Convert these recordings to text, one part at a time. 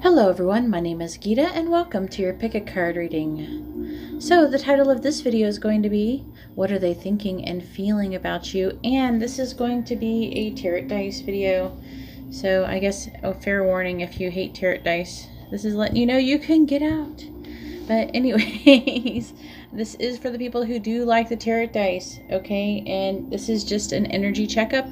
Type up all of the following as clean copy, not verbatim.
Hello everyone, my name is Geeta and welcome to your Pick a Card reading. So the title of this video is going to be, What Are They Thinking and Feeling About You? And this is going to be a tarot dice video. So I guess a fair warning if you hate tarot dice. This is letting you know you can get out. But anyways, this is for the people who do like the tarot dice, okay? And this is just an energy checkup.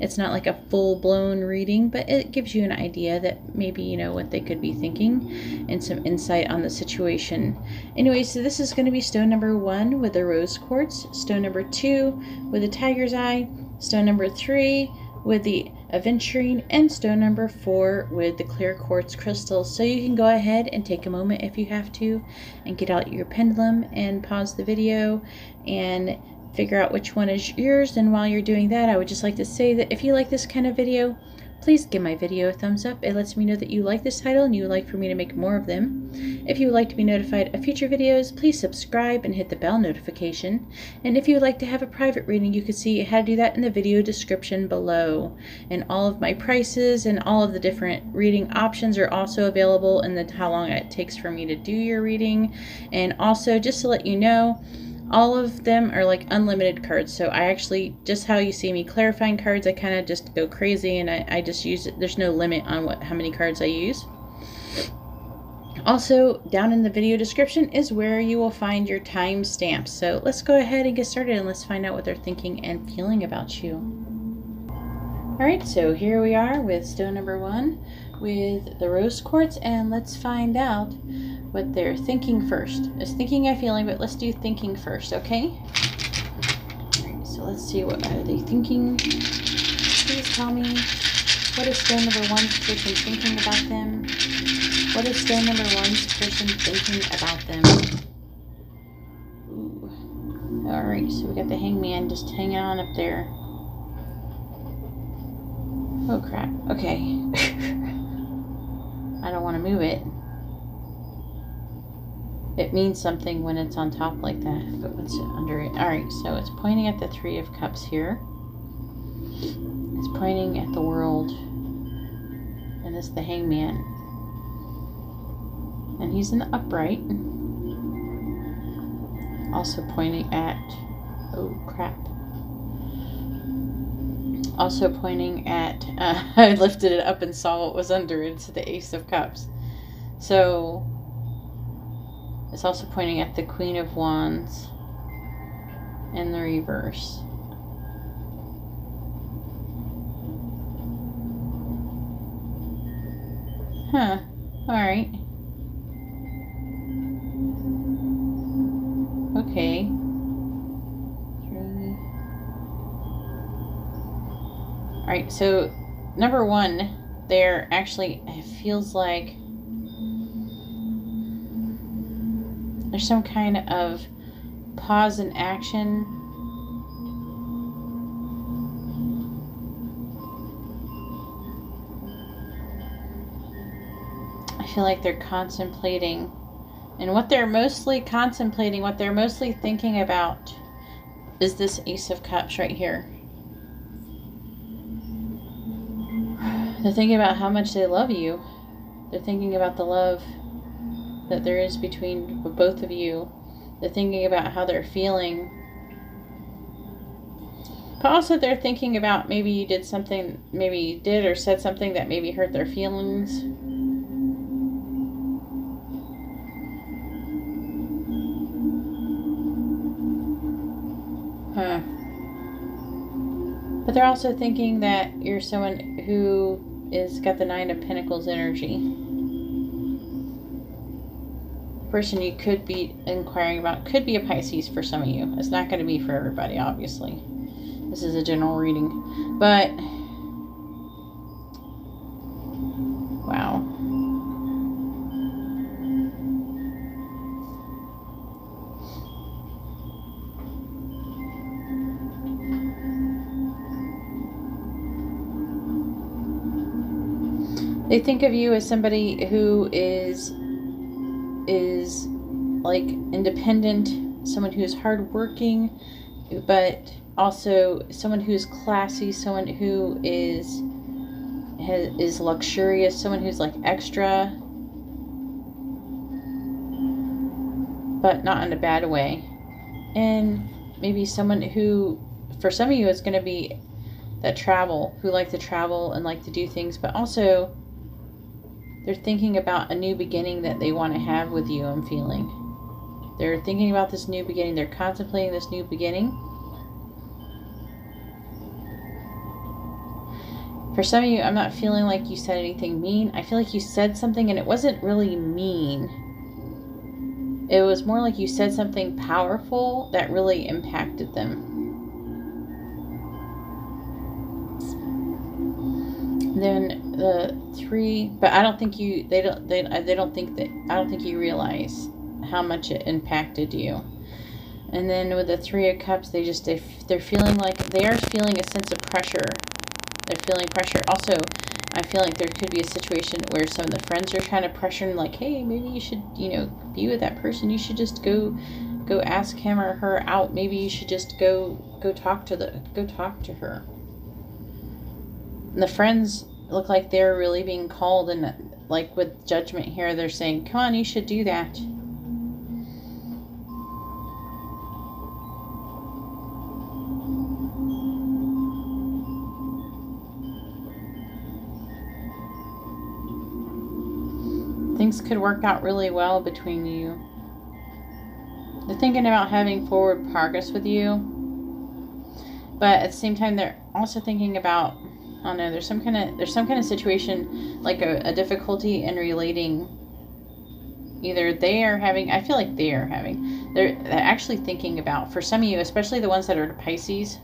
It's not like a full-blown reading, but it gives you an idea that maybe you know what they could be thinking and some insight on the situation. Anyway, so this is going to be stone number 1 with the rose quartz, stone number 2 with the tiger's eye, stone number 3 with the aventurine, and stone number 4 with the clear quartz crystals. So you can go ahead and take a moment if you have to and get out your pendulum and pause the video and figure out which one is yours. And while you're doing that, I would just like to say that if you like this kind of video, please give my video a thumbs up. It lets me know that you like this title and you would like for me to make more of them. If you would like to be notified of future videos, please subscribe and hit the bell notification. And if you would like to have a private reading, you can see how to do that in the video description below. And all of my prices and all of the different reading options are also available, and how long it takes for me to do your reading. And also, just to let you know, all of them are like unlimited cards. So I actually, just how you see me clarifying cards, I kind of just go crazy and I just use it. There's no limit on how many cards I use. Also, down in the video description is where you will find your time stamps. So let's go ahead and get started and let's find out what they're thinking and feeling about you. Alright, so here we are with stone number 1 with the rose quartz, and let's find out what they're thinking first. It's thinking and feeling, but let's do thinking first, okay? Alright, so let's see, what are they thinking? Please tell me, what is stone number 1's person thinking about them? What is stone number 1's person thinking about them? Ooh. Alright, so we got the hangman just hanging on up there. Oh crap, okay. I don't want to move it. It means something when it's on top like that, but what's it under it? Alright, so it's pointing at the 3 of Cups here. It's pointing at the world. And it's the hangman. And he's in the upright. Also pointing at... oh crap. Also pointing at, I lifted it up and saw what was under it. It's the Ace of Cups. So, it's also pointing at the Queen of Wands in the reverse. Huh. Alright. Okay. Alright, so number 1, there actually, it feels like there's some kind of pause in action. I feel like they're contemplating, and what they're mostly contemplating, what they're mostly thinking about is this Ace of Cups right here. They're thinking about how much they love you. They're thinking about the love that there is between both of you. They're thinking about how they're feeling. But also they're thinking about maybe you did something, maybe you did or said something that maybe hurt their feelings. Huh. But they're also thinking that you're someone who is got the 9 of Pentacles energy. The person you could be inquiring about could be a Pisces for some of you. It's not going to be for everybody, obviously. This is a general reading. But, wow. They think of you as somebody who is like independent, someone who is hardworking, but also someone who's classy, someone who is is luxurious, someone who's like extra, but not in a bad way. And maybe someone who, for some of you, it's going to be that travel, who like to travel and like to do things, but also they're thinking about a new beginning that they want to have with you, I'm feeling. They're thinking about this new beginning. They're contemplating this new beginning. For some of you, I'm not feeling like you said anything mean. I feel like you said something and it wasn't really mean. It was more like you said something powerful that really impacted them. Then the 3, but I don't think you, I don't think you realize how much it impacted you. And then with the 3 of Cups, they're feeling like, they are feeling a sense of pressure. They're feeling pressure. Also, I feel like there could be a situation where some of the friends are kind of pressuring, like, hey, maybe you should, be with that person. You should just go ask him or her out. Maybe you should just go talk to her. And the friends look like they're really being called, and like with Judgment here, they're saying, come on, you should do that. Things could work out really well between you. They're thinking about having forward progress with you, but at the same time, they're also thinking about, I don't know, there's some kind of situation, like a difficulty in relating. Either they are having, I feel like they're actually thinking about, for some of you, especially the ones that are Pisces,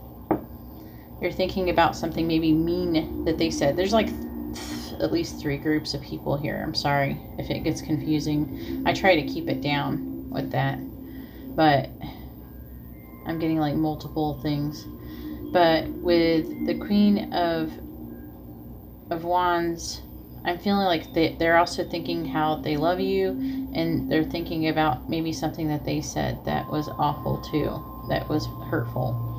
you're thinking about something maybe mean that they said. There's like at least 3 groups of people here. I'm sorry if it gets confusing. I try to keep it down with that, but I'm getting like multiple things. But with the Queen of Wands, I'm feeling like they're also thinking how they love you, and they're thinking about maybe something that they said that was awful too, that was hurtful.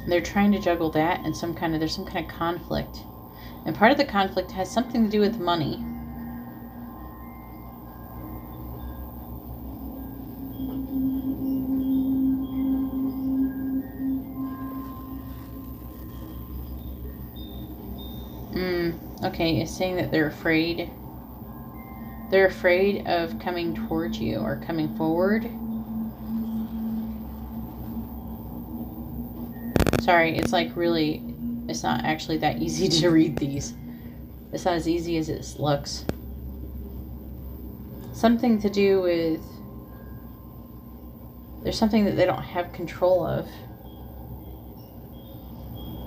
They're trying to juggle that and there's some kind of conflict. And part of the conflict has something to do with money. Okay, it's saying that they're afraid. They're afraid of coming towards you or coming forward. Sorry, it's like really, it's not actually that easy to read these. It's not as easy as it looks. Something to do with, there's something that they don't have control of.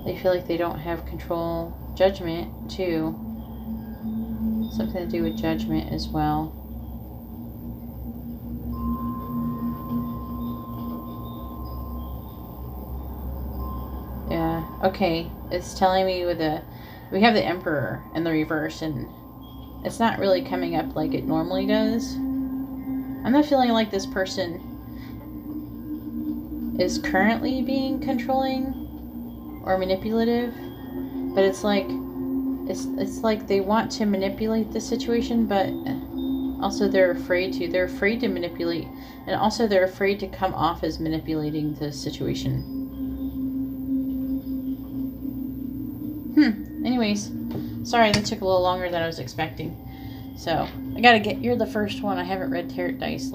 They feel like they don't have control. Judgment, too. Something to do with Judgment as well. Yeah, okay. It's telling me we have the Emperor in the reverse, and it's not really coming up like it normally does. I'm not feeling like this person is currently being controlling or manipulative, but it's like they want to manipulate the situation, but also they're afraid to manipulate, and also they're afraid to come off as manipulating the situation. Anyways, sorry that took a little longer than I was expecting. So you're the first one. I haven't read Tarot Dice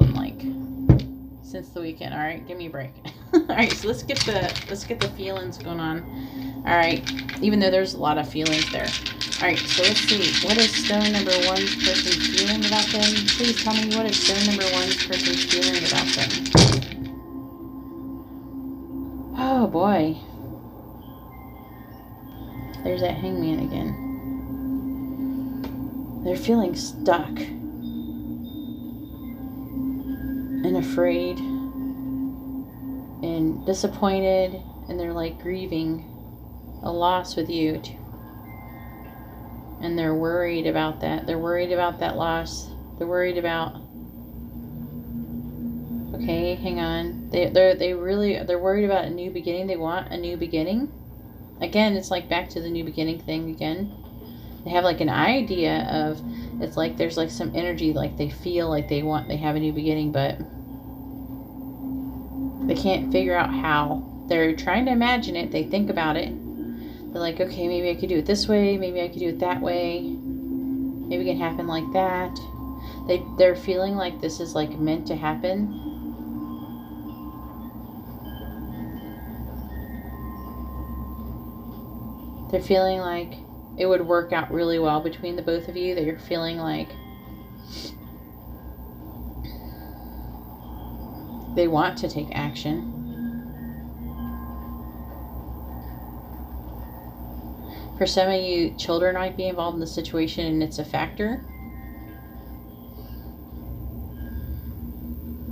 since the weekend. All right, give me a break. All right, so let's get the feelings going on. All right, even though there's a lot of feelings there. All right, so let's see. What is stone number 1's person feeling about them? Please tell me, what is stone number 1's person feeling about them? Oh boy. There's that Hangman again. They're feeling stuck and afraid and disappointed, and they're like grieving a loss with you. And they're worried about that. They're worried about that loss. They're worried about... Okay, hang on. They're worried about a new beginning. They want a new beginning. Again, it's like back to the new beginning thing again. They have like an idea of, it's like there's like some energy, like they feel like they have a new beginning, but they can't figure out how. They're trying to imagine it. They think about it. They're like, okay, maybe I could do it this way. Maybe I could do it that way. Maybe it can happen like that. They're feeling like this is like meant to happen. They're feeling like it would work out really well between the both of you. That you're feeling like they want to take action. For some of you, children might be involved in the situation and it's a factor.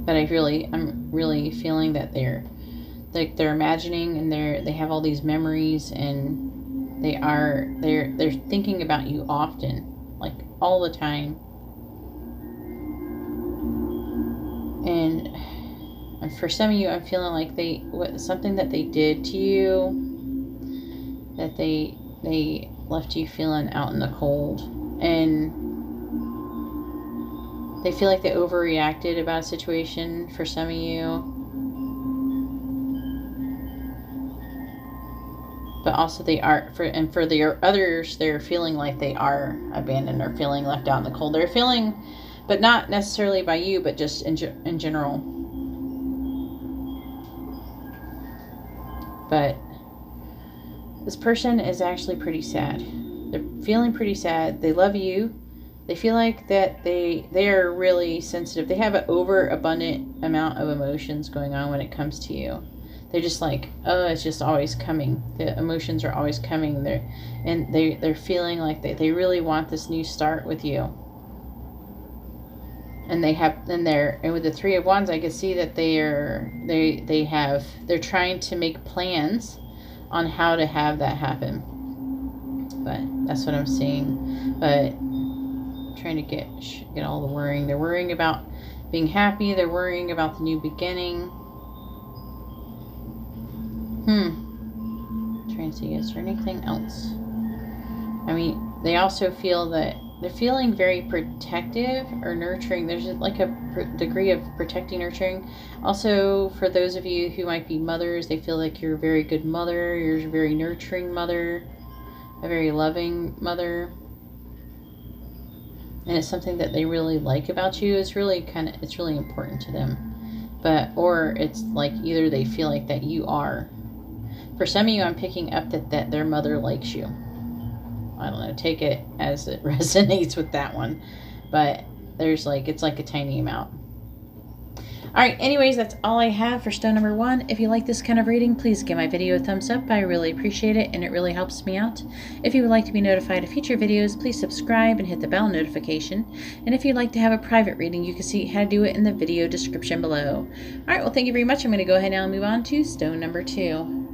But I'm really feeling that they're imagining, and they have all these memories, and they're thinking about you often, like all the time. And for some of you, I'm feeling like something that they did to you, that they left you feeling out in the cold, and they feel like they overreacted about a situation for some of you. But also they are, for the others, they're feeling like they are abandoned or feeling left out in the cold. They're feeling, but not necessarily by you, but just in general. But this person is actually pretty sad. They're feeling pretty sad. They love you. They feel like that they are really sensitive. They have an overabundant amount of emotions going on when it comes to you. They're just like, oh, it's just always coming. The emotions are always coming. They're feeling like they really want this new start with you. And and with the Three of Wands, I can see that they're trying to make plans on how to have that happen. But that's what I'm seeing. But trying to get all the worrying. They're worrying about being happy. They're worrying about the new beginning. Trying to see, is there anything else? I mean, they also feel that they're feeling very protective or nurturing. There's like a degree of protecting, nurturing. Also, for those of you who might be mothers, they feel like you're a very good mother. You're a very nurturing mother, a very loving mother. And it's something that they really like about you. It's really important to them. Or it's like either they feel like that you are. For some of you, I'm picking up that their mother likes you. I don't know, take it as it resonates with that one. But it's like a tiny amount. Alright, anyways, that's all I have for stone number 1. If you like this kind of reading, please give my video a thumbs up. I really appreciate it, and it really helps me out. If you would like to be notified of future videos, please subscribe and hit the bell notification. And if you'd like to have a private reading, you can see how to do it in the video description below. Alright, well, thank you very much. I'm going to go ahead now and move on to stone number 2.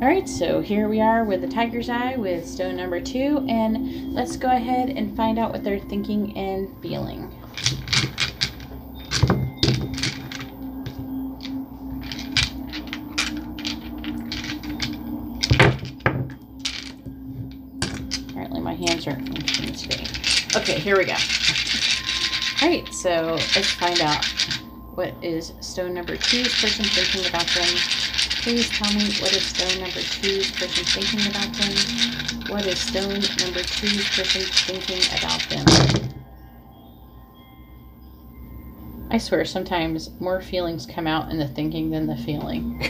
Alright, so here we are with the tiger's eye with stone number 2, and let's go ahead and find out what they're thinking and feeling. Apparently my hands aren't functioning today. Okay, here we go. Alright, so let's find out what is stone number 2's person thinking about them. Please tell me, what is stone number 2's person thinking about them? What is stone number 2's person thinking about them? I swear, sometimes more feelings come out in the thinking than the feeling.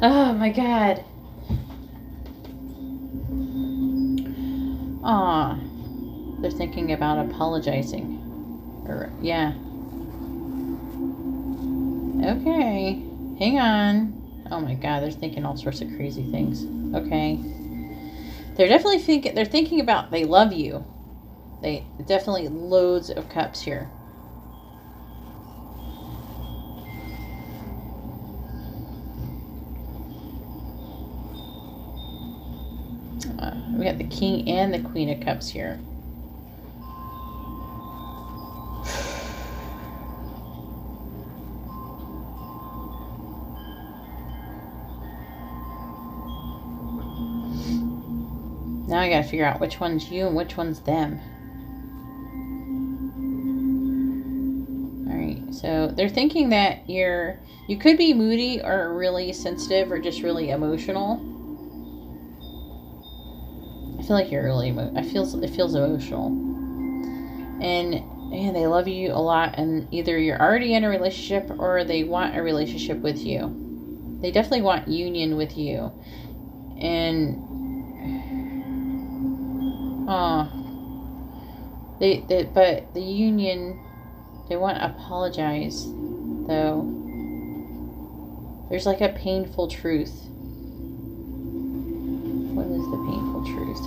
Oh my God. Aw. They're thinking about apologizing. Yeah. Okay, hang on. Oh my God, they're thinking all sorts of crazy things. Okay. They're definitely thinking about they love you. They definitely loads of cups here. We got the King and the Queen of Cups here. Now I gotta figure out which one's you and which one's them. Alright, so they're thinking that you could be moody or really sensitive or just really emotional. I feel like you're really it feels emotional. And man, they love you a lot, and either you're already in a relationship or they want a relationship with you. They definitely want union with you. And but the union, they want to apologize, though. There's like a painful truth. What is the painful truth?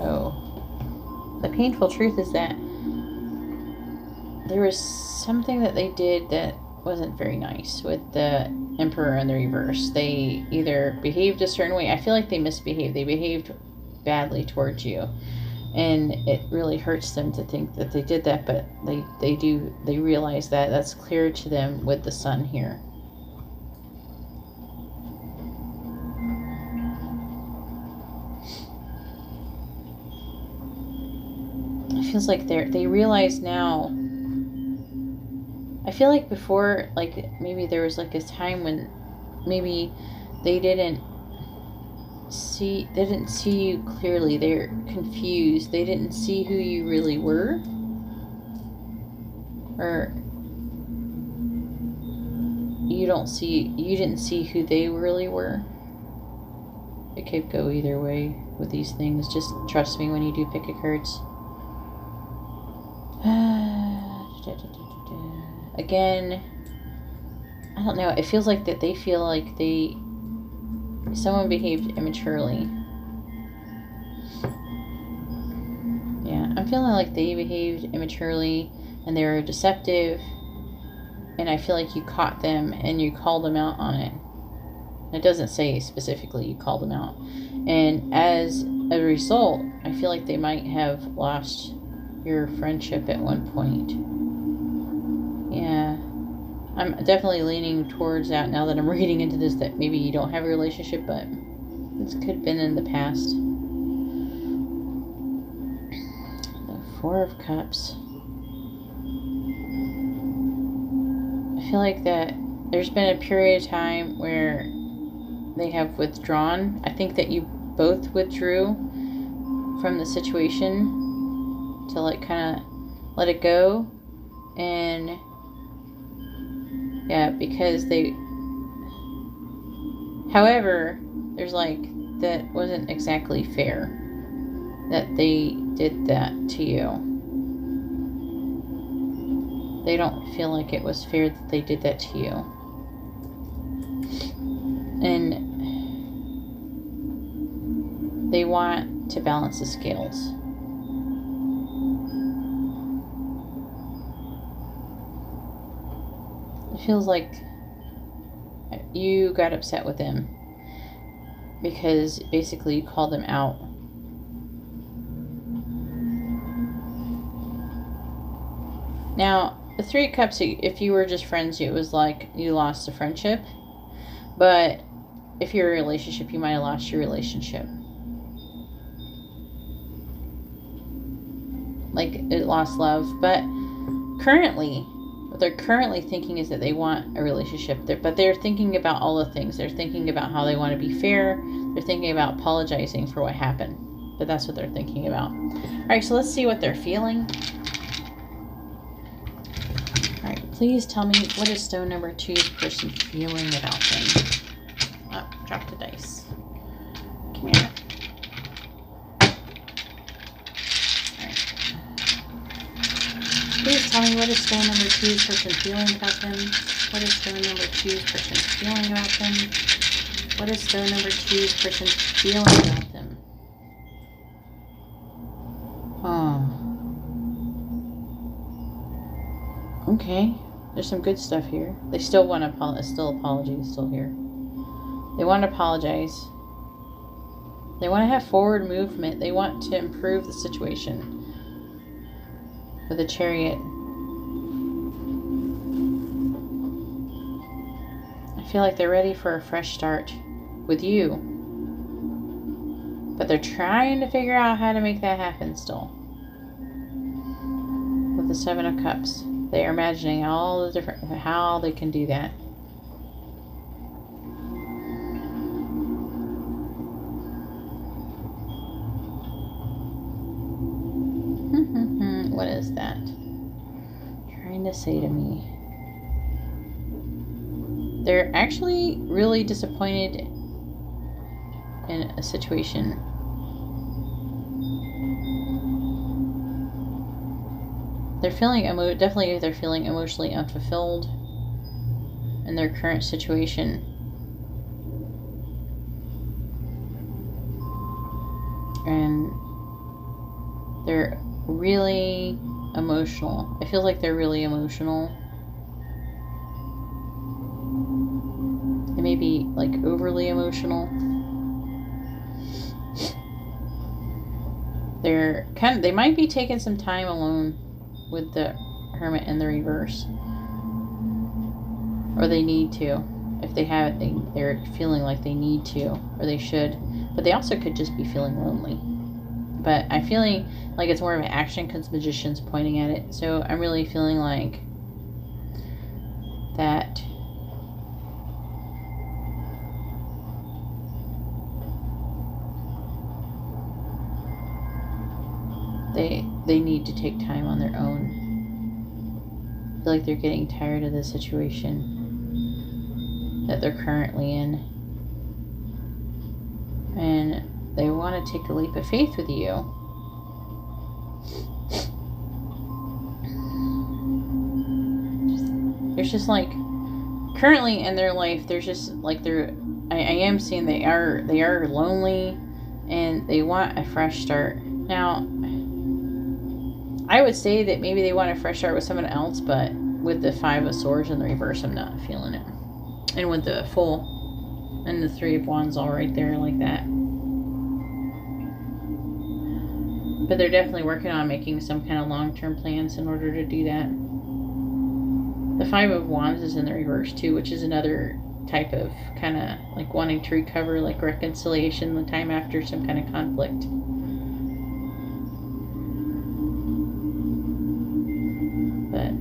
Oh. The painful truth is that there was something that they did that wasn't very nice with the Emperor in the reverse. They either behaved a certain way. I feel like they misbehaved. They behaved badly towards you. And it really hurts them to think that they did that, but they realize that. That's clear to them with the sun here. It feels like they realize now. I feel like before, like maybe there was like a time when maybe they didn't see you clearly. They're confused. They didn't see who you really were, or you didn't see who they really were. It could go either way with these things. Just trust me when you do pick a cards. Again, I don't know. It feels like that they feel like someone behaved immaturely. Yeah, I'm feeling like they behaved immaturely and they were deceptive. And I feel like you caught them and you called them out on it. It doesn't say specifically you called them out. And as a result, I feel like they might have lost your friendship at one point. Yeah. I'm definitely leaning towards that now that I'm reading into this, that maybe you don't have a relationship, but this could have been in the past. The Four of Cups. I feel like that there's been a period of time where they have withdrawn. I think that you both withdrew from the situation to like kind of let it go. And yeah, because however, there's like, that wasn't exactly fair that they did that to you. They don't feel like it was fair that they did that to you. And they want to balance the scales. It feels like you got upset with them because basically you called them out. Now, the Three of Cups, if you were just friends, it was like you lost the friendship. But if you're in a relationship, you might have lost your relationship. Like, it lost love. But currently, what they're currently thinking is that they want a relationship. But they're thinking about all the things. They're thinking about how they want to be fair. They're thinking about apologizing for what happened. But that's what they're thinking about. All right, so let's see what they're feeling. All right, please tell me, what is stone number 2's person feeling about them? Oh, drop the dice. Come here. Please tell me, what is stone number 2's person feeling about them? What is stone number 2's person feeling about them? What is stone number 2's person feeling about them? Oh. Okay. There's some good stuff here. They still want to apologize. Still here. They want to apologize. They want to have forward movement. They want to improve the situation. With a Chariot. I feel like they're ready for a fresh start with you. But they're trying to figure out how to make that happen still. With the Seven of Cups. They are imagining all the different, how they can do that. What is that? Trying to say to me. They're actually really disappointed in a situation. They're feeling definitely they're feeling emotionally unfulfilled in their current situation. And they're really emotional. I feel like they're really emotional. They may be like overly emotional. They might be taking some time alone with the Hermit in the reverse. Or they need to. If they have it, they're feeling like they need to, or they should. But they also could just be feeling lonely. But I'm feeling like it's more of an action because Magician's pointing at it. So I'm really feeling like that they need to take time on their own. I feel like they're getting tired of the situation that they're currently in. And they want to take a leap of faith with you. There's just like, currently in their life, there's just like I am seeing they are lonely and they want a fresh start. Now, I would say that maybe they want a fresh start with someone else, but with the Five of Swords in the reverse, I'm not feeling it. And with the Fool and the Three of Wands all right there like that. But they're definitely working on making some kind of long-term plans in order to do that. The Five of Wands is in the reverse too, which is another type of kind of like wanting to recover, like reconciliation, the time after some kind of conflict. But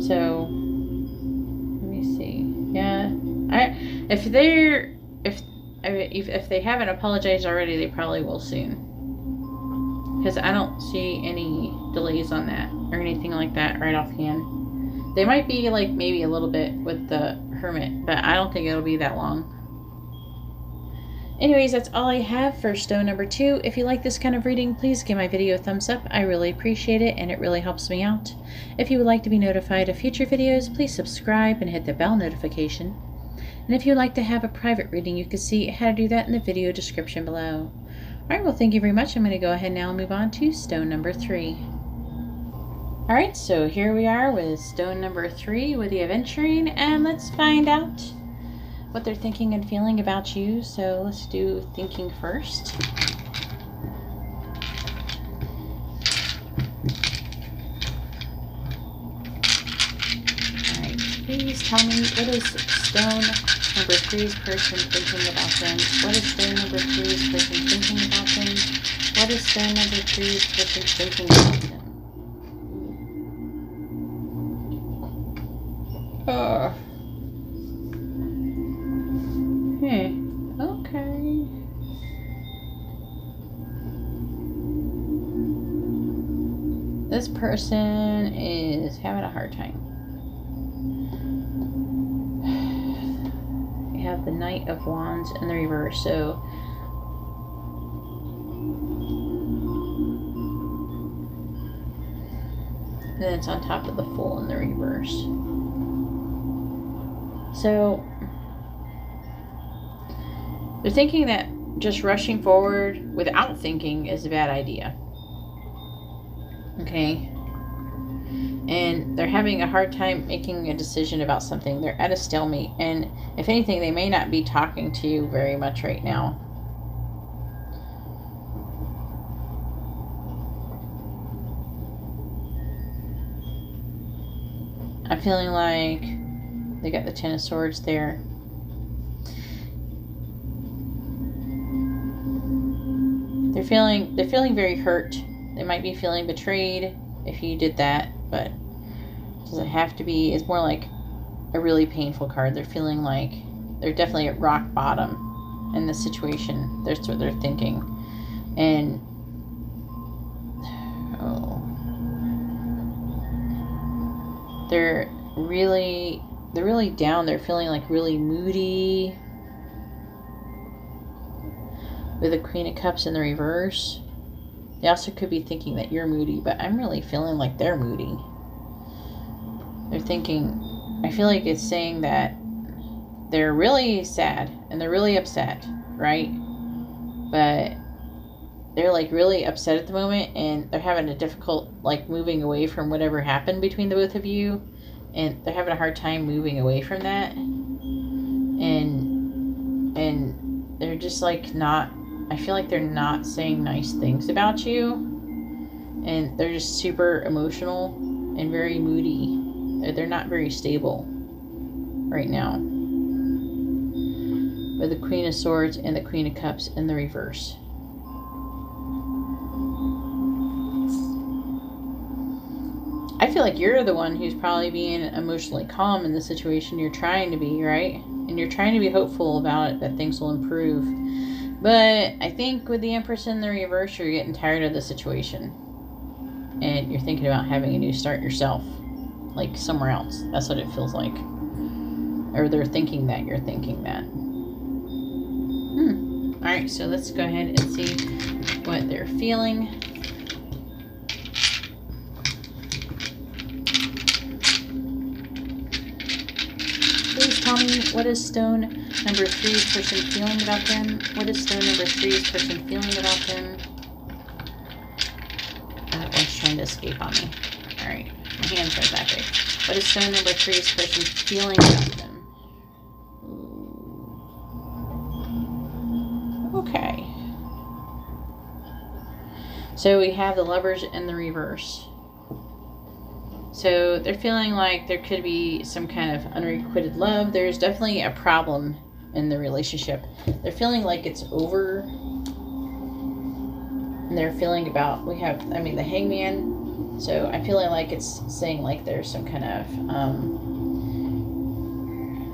so let me see. Yeah, if they haven't apologized already, they probably will soon. Because I don't see any delays on that or anything like that right offhand. They might be like maybe a little bit with the Hermit, but I don't think it'll be that long. Anyways, that's all I have for stone number 2. If you like this kind of reading, please give my video a thumbs up. I really appreciate it and it really helps me out. If you would like to be notified of future videos, please subscribe and hit the bell notification. And if you'd like to have a private reading, you can see how to do that in the video description below. Alright, well thank you very much. I'm going to go ahead now and move on to stone number 3. Alright, so here we are with stone number 3 with the Aventurine, and let's find out what they're thinking and feeling about you. So let's do thinking first. Alright, please tell me, what is stone number 3's person thinking about them? What is stone number 3's person thinking about them? What is stone number 3's person thinking about them? Okay. This person is having a hard time. We have the Knight of Wands in the reverse, so then it's on top of the Fool in the reverse. So they're thinking that just rushing forward without thinking is a bad idea. Okay? And they're having a hard time making a decision about something. They're at a stalemate. And if anything, they may not be talking to you very much right now. I'm feeling like they got the Ten of Swords there. They're feeling very hurt. They might be feeling betrayed if you did that, but does it have to be? It's more like a really painful card. They're feeling like they're definitely at rock bottom in this situation. That's what they're thinking. And they're really down. They're feeling like really moody with the Queen of Cups in the reverse. They also could be thinking that you're moody, but I'm really feeling like they're moody. They're thinking, I feel like it's saying that they're really sad and they're really upset, right? But they're like really upset at the moment, and they're having a difficult like moving away from whatever happened between the both of you, and they're having a hard time moving away from that. And they're just like not, I feel like they're not saying nice things about you, and they're just super emotional and very moody. They're not very stable right now. With the Queen of Swords and the Queen of Cups in the reverse. I feel like you're the one who's probably being emotionally calm in the situation. You're trying to be, right? And you're trying to be hopeful about it, that things will improve. But I think with the Empress in the reverse, you're getting tired of the situation. And you're thinking about having a new start yourself. Like somewhere else. That's what it feels like. Or they're thinking that you're thinking that. Alright, so let's go ahead and see what they're feeling. Please tell me, what is stone number 3's person feeling about them? What is stone number 3's person feeling about them? That one's trying to escape on me. Alright, my hands are that big. What is stone number 3's person feeling about them? Okay. So we have the Lovers in the reverse. So they're feeling like there could be some kind of unrequited love. There's definitely a problem in the relationship. They're feeling like it's over. And they're feeling about, the Hangman. So I'm feeling like it's saying like there's some kind of,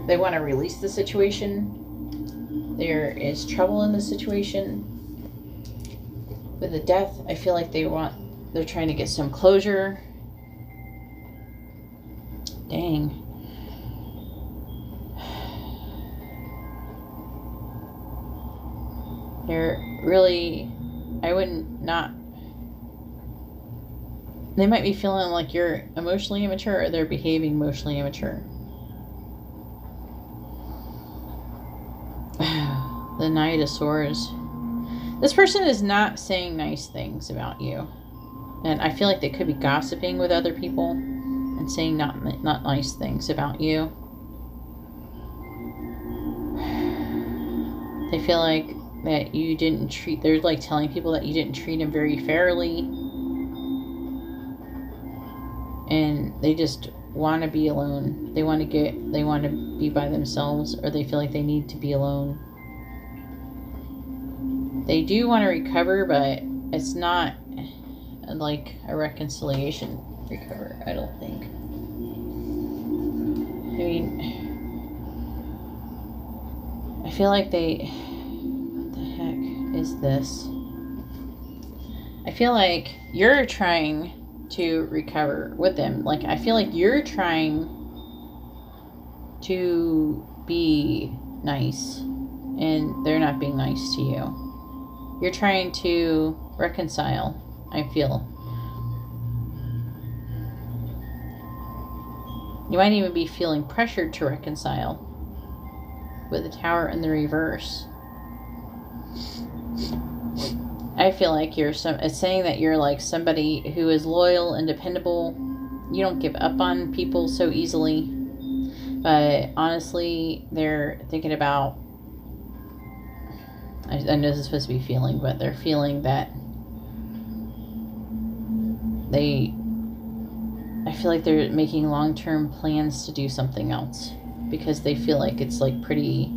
they want to release the situation. There is trouble in the situation. With the Death, I feel like they're trying to get some closure. Dang. They're really, they might be feeling like you're emotionally immature, or they're behaving emotionally immature. The Knight of Swords. This person is not saying nice things about you. And I feel like they could be gossiping with other people and saying not nice things about you. They feel like that you didn't treat, they're like telling people that you didn't treat them very fairly. And they just want to be alone. They want to be by themselves, or they feel like they need to be alone. They do want to recover, but it's not like a reconciliation recover, I don't think. I mean, I feel like what the heck is this? I feel like you're trying to recover with them. Like, I feel like you're trying to be nice, and they're not being nice to you. You're trying to reconcile, I feel. You might even be feeling pressured to reconcile with the Tower in the reverse. I feel like it's saying that you're like somebody who is loyal and dependable. You don't give up on people so easily. But honestly, they're thinking about, I know this is supposed to be feeling, but they're feeling that I feel like they're making long-term plans to do something else, because they feel like it's like pretty,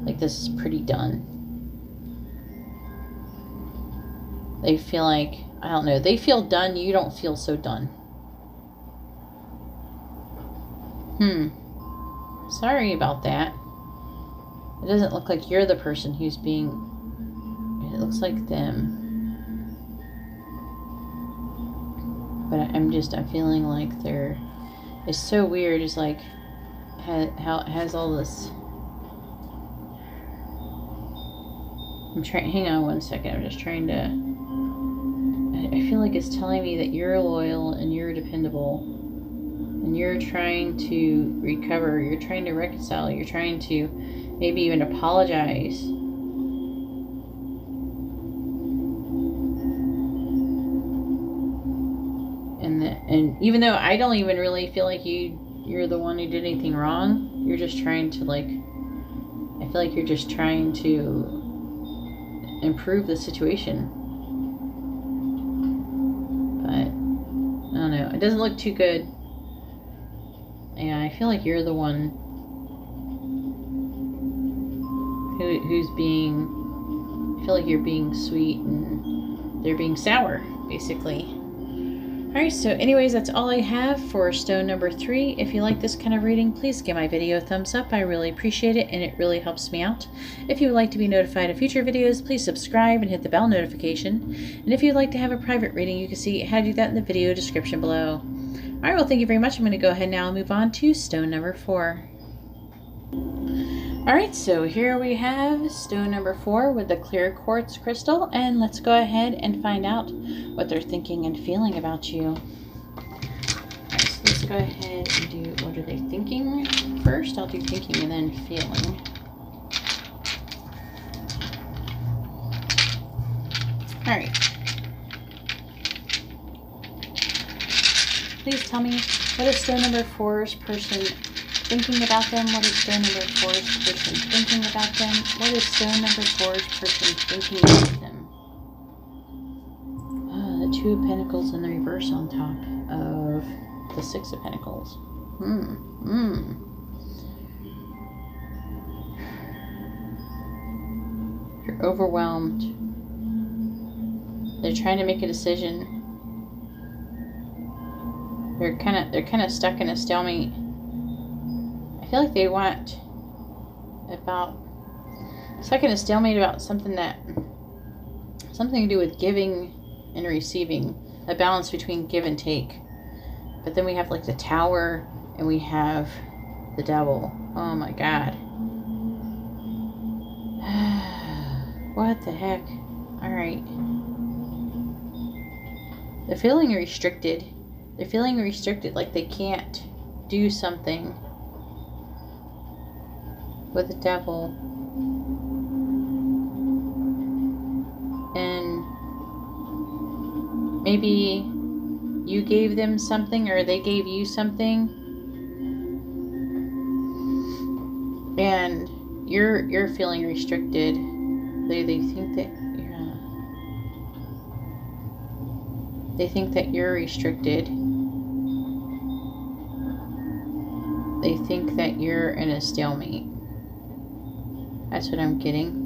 like this is pretty done. They feel like, I don't know, they feel done. You don't feel so done. Sorry about that. It doesn't look like you're the person who's being, it looks like them. But I'm feeling like it's so weird. It's like, how it has all this. Hang on one second. I'm just trying to, I feel like it's telling me that you're loyal and you're dependable. And you're trying to recover. You're trying to reconcile. You're trying to maybe even apologize. And even though I don't even really feel like you're the one who did anything wrong, you're just trying to, like, I feel like you're just trying to improve the situation. But I don't know. It doesn't look too good. And I feel like you're the one who's being, I feel like you're being sweet and they're being sour, basically. Alright, so anyways, that's all I have for stone number 3. If you like this kind of reading, please give my video a thumbs up. I really appreciate it, and it really helps me out. If you would like to be notified of future videos, please subscribe and hit the bell notification. And if you'd like to have a private reading, you can see how to do that in the video description below. Alright, well, thank you very much. I'm going to go ahead now and move on to stone number 4. Alright, so here we have stone number 4 with the clear quartz crystal, and let's go ahead and find out what they're thinking and feeling about you. Alright, so let's go ahead and do, what are they thinking first? I'll do thinking and then feeling. Alright. Please tell me, what is stone number 4's person thinking about them? What is stone number 4's person thinking about them? What is stone number 4's person thinking about them? The 2 of Pentacles in the reverse on top of the 6 of Pentacles. You're overwhelmed. They're trying to make a decision. They're kind of stuck in a stalemate. I feel like they want stuck in a stalemate about something to do with giving and receiving, a balance between give and take. But then we have, like, the Tower, and we have the Devil. Oh my God. What the heck? Alright. They're feeling restricted. They're feeling restricted, like they can't do something with the Devil. And maybe you gave them something, or they gave you something, and you're feeling restricted. They think that you're restricted. They think that you're in a stalemate. That's what I'm getting.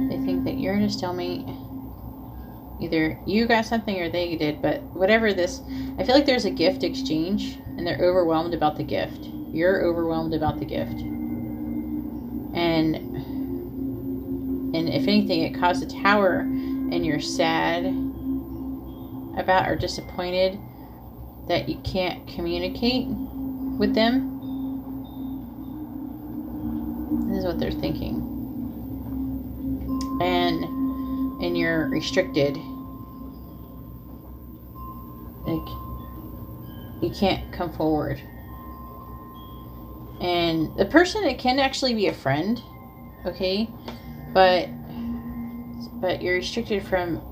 They think that you're in a stalemate. Either you got something or they did, but whatever this, I feel like there's a gift exchange, and they're overwhelmed about the gift. You're overwhelmed about the gift. And if anything, it caused a Tower, and you're sad about or disappointed that you can't communicate with them. This is what they're thinking. And you're restricted. Like, you can't come forward. And the person, it can actually be a friend, okay? But you're restricted from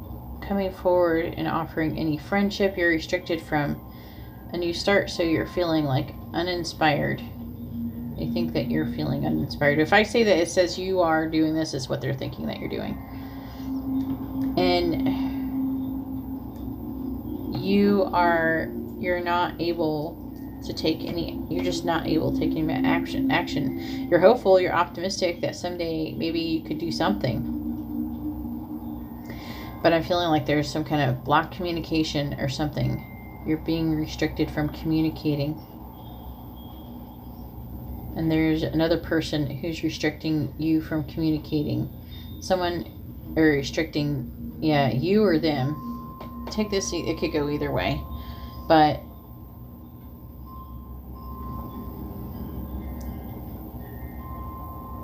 coming forward and offering any friendship. You're restricted from a new start, so you're feeling like uninspired. They think that you're feeling uninspired. If I say that it says you are doing this, it's what they're thinking that you're doing. And you're not able to take any, you're just not able to take any action. You're hopeful, you're optimistic that someday maybe you could do something. But I'm feeling like there's some kind of blocked communication or something. You're being restricted from communicating. And there's another person who's restricting you from communicating. Someone, or restricting, yeah, you or them. Take this, it could go either way. But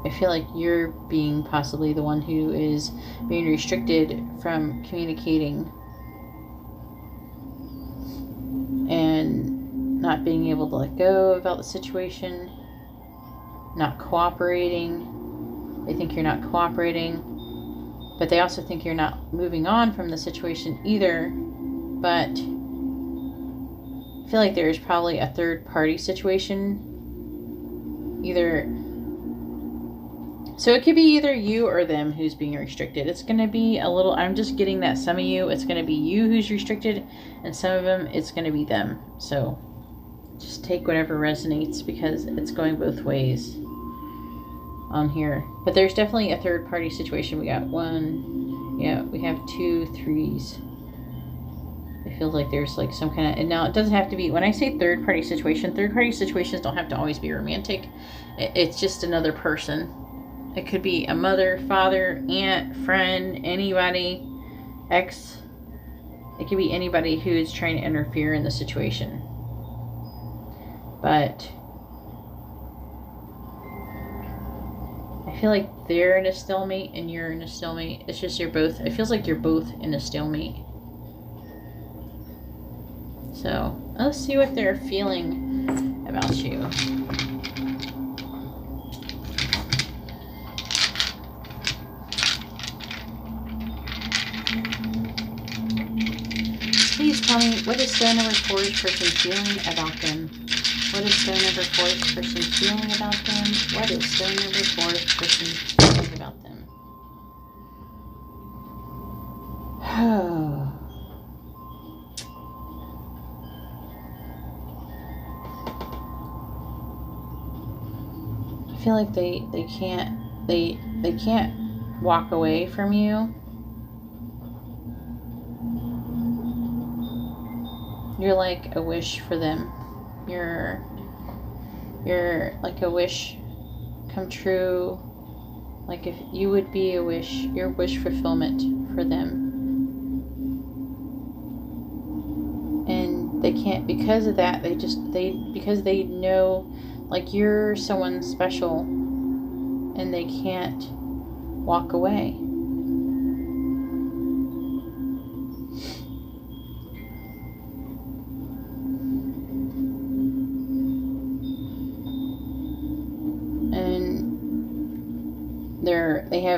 I feel like you're being possibly the one who is being restricted from communicating and not being able to let go about the situation, not cooperating. They think you're not cooperating, but they also think you're not moving on from the situation either. But I feel like there's probably a third party situation, either. So it could be either you or them who's being restricted. It's going to be a little, I'm just getting that some of you, it's going to be you who's restricted, and some of them, it's going to be them. So just take whatever resonates, because it's going both ways on here. But there's definitely a third party situation. We got one, yeah, we have 2 3s. It feels like there's like some kind of, and now it doesn't have to be, when I say third party situations don't have to always be romantic. It's just another person. It could be a mother, father, aunt, friend, anybody, ex. It could be anybody who is trying to interfere in the situation. But I feel like they're in a stalemate and you're in a stalemate. It's just you're both, it feels like you're both in a stalemate. So let's see what they're feeling about you. Please tell me, what is stone number 4's person feeling about them? What is stone number 4's person feeling about them? What is stone number 4's person feeling about them? I feel like they can't walk away from you. You're like a wish for them. You're like a wish come true. Like if you would be a wish, your wish fulfillment for them. And they can't, because of that, because they know like you're someone special and they can't walk away.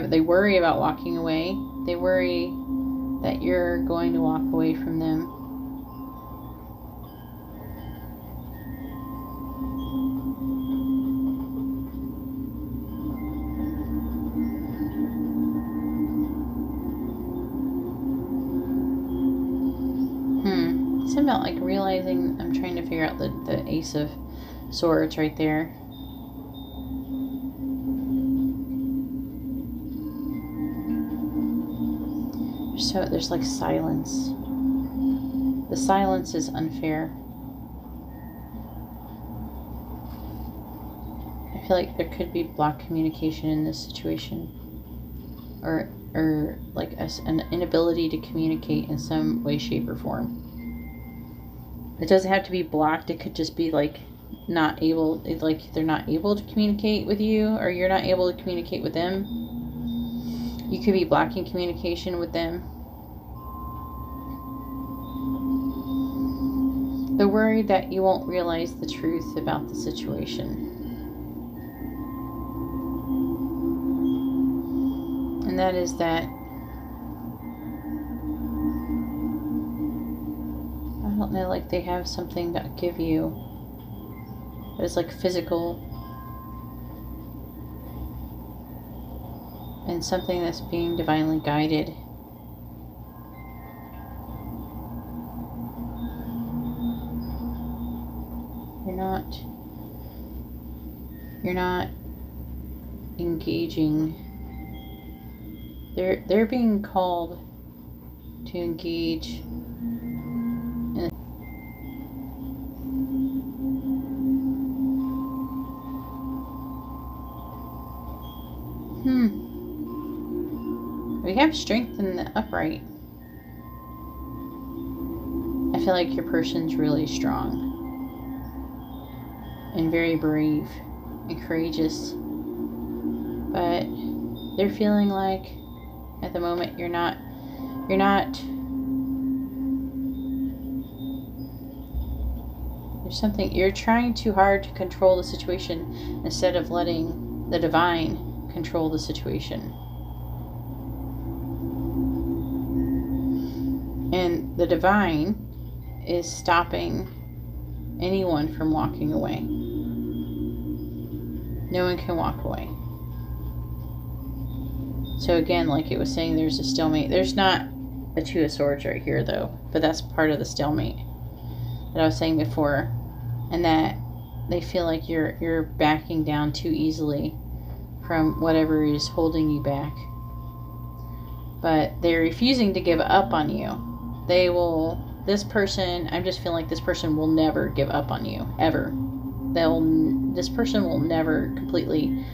They worry about walking away. They worry that you're going to walk away from them. Something about like realizing, I'm trying to figure out the Ace of Swords right there. So there's like silence. The silence is unfair. I feel like there could be blocked communication in this situation, or like an inability to communicate in some way, shape, or form. It doesn't have to be blocked. It could just be like not able, like they're not able to communicate with you, or you're not able to communicate with them. You could be blocking communication with them. They're worried that you won't realize the truth about the situation. And that is that, I don't know, like they have something to give you that is like physical, and something that's being divinely guided. You're not engaging. They're being called to engage in. We have strength in the upright. I feel like your person's really strong and very brave and courageous, but they're feeling like at the moment you're not there's something, you're trying too hard to control the situation instead of letting the divine control the situation. And the divine is stopping anyone from walking away. No one can walk away. So again, like it was saying, there's a stalemate. There's not a Two of Swords right here, though. But that's part of the stalemate that I was saying before. And that they feel like you're backing down too easily from whatever is holding you back. But they're refusing to give up on you. They will, this person, I'm just feeling like this person will never give up on you, ever. This person will never completely,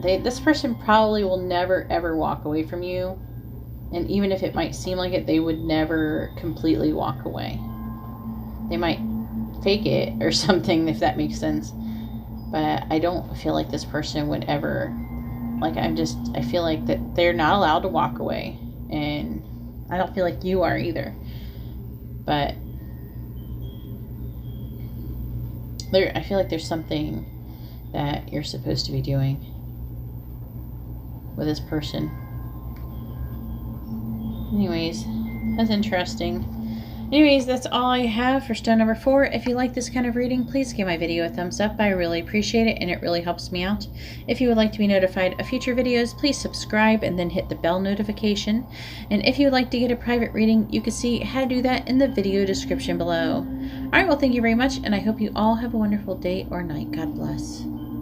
this person probably will never ever walk away from you. And even if it might seem like it, they would never completely walk away. They might fake it or something, if that makes sense. But I don't feel like this person would ever, like, I feel like that they're not allowed to walk away. And I don't feel like you are either. But I feel like there's something that you're supposed to be doing with this person. Anyways, that's interesting. Anyways, that's all I have for stone number 4. If you like this kind of reading, please give my video a thumbs up. I really appreciate it, and it really helps me out. If you would like to be notified of future videos, please subscribe and then hit the bell notification. And if you would like to get a private reading, you can see how to do that in the video description below. Alright, well, thank you very much, and I hope you all have a wonderful day or night. God bless.